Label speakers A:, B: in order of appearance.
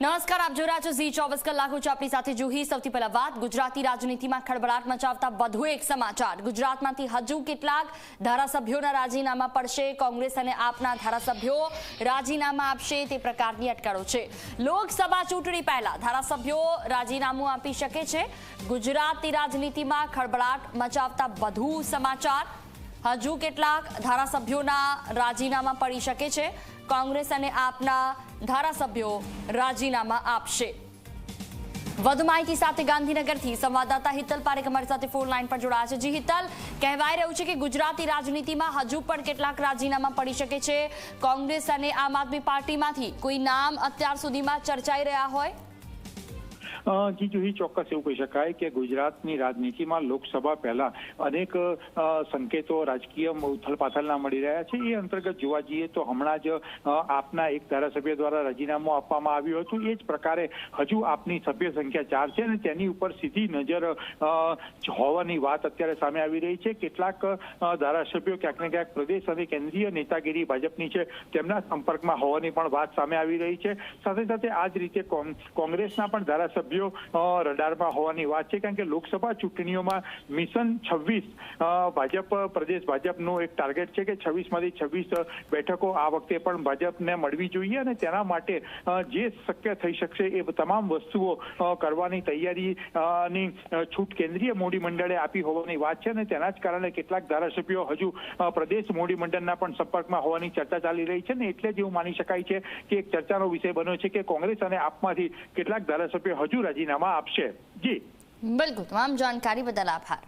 A: નમસ્કાર, આપ જોઈ રહ્યા છો ઝી 24 કલાક. હું છું આપણી સાથે જુહી. સૌથી પહેલા વાત ગુજરાતી રાજનીતિમાં ખળભળાટ મચાવતા વધુ એક સમાચાર. ગુજરાતમાંથી હજુ કેટલાક ધારાસભ્યોના રાજીનામા પડશે. કોંગ્રેસ અને આપના ધારાસભ્યો રાજીનામા આપશે તે પ્રકારની અટકળો છે. લોકસભા ચૂંટણી પહેલા ધારાસભ્યો રાજીનામું આપી શકે છે. ગુજરાતની રાજનીતિમાં ખળભળાટ મચાવતા વધુ સમાચાર. હજુ કેટલાક ધારાસભ્યોના રાજીનામા પડી શકે છે. કોંગ્રેસ અને આપના ધારાસભ્યો રાજીનામા આપશે. વધુ માહિતી સાથે ગાંધીનગરથી સંવાદદાતા હિતલ પારેખ અમારી સાથે ફોન લાઈન પર જોડાયા છે. જી હિતલ, કહેવાય રહ્યું છે કે ગુજરાતી રાજનીતિમાં હજુ પણ કેટલાક રાજીનામા પડી શકે છે. કોંગ્રેસ અને આમ આદમી પાર્ટીમાંથી કોઈ નામ અત્યાર સુધીમાં ચર્ચાઈ રહ્યા હોય?
B: જી જુહી, ચોક્કસ એવું કહી શકાય કે ગુજરાતની રાજનીતિમાં લોકસભા પહેલા અનેક સંકેતો રાજકીય ઉથલપાથલના મળી રહ્યા છે. એ અંતર્ગત જોવા જઈએ તો હમણાં જ આપના એક ધારાસભ્ય દ્વારા રાજીનામું આપવામાં આવ્યું હતું. એ જ પ્રકારે હજુ આપની સભ્ય સંખ્યા 4 છે અને તેની ઉપર સીધી નજર હોવાની વાત અત્યારે સામે આવી રહી છે. કેટલાક ધારાસભ્યો ક્યાંક ને ક્યાંક પ્રદેશ અને કેન્દ્રીય નેતાગીરી ભાજપની છે તેમના સંપર્કમાં હોવાની પણ વાત સામે આવી રહી છે. સાથે સાથે આ જ રીતે કોંગ્રેસના પણ ધારાસભ્યો રડારમાં હોવાની વાત છે. કારણ કે લોકસભા ચૂંટણીઓમાં મિશન 26 ભાજપ પ્રદેશ ભાજપનું એક ટાર્ગેટ છે કે 26માંથી 26 બેઠકો આ વખતે પણ ભાજપને મળવી જોઈએ અને તેના માટે જે શક્ય થઈ શકશે એ તમામ વસ્તુઓ કરવાની તૈયારીની છૂટ કેન્દ્રીય મોડી મંડળે આપી હોવાની વાત છે અને તેના જ કારણે કેટલાક ધારાસભ્યો હજુ પ્રદેશ મોડી મંડળના પણ સંપર્કમાં હોવાની ચર્ચા ચાલી રહી છે ને એટલે જ એવું માની શકાય છે કે એક ચર્ચાનો વિષય બન્યો છે કે કોંગ્રેસ અને આપમાંથી કેટલાક ધારાસભ્યો હજુ રાજીનામા આપશે. જી
A: બિલકુલ, તમામ જાણકારી બદલ આભાર.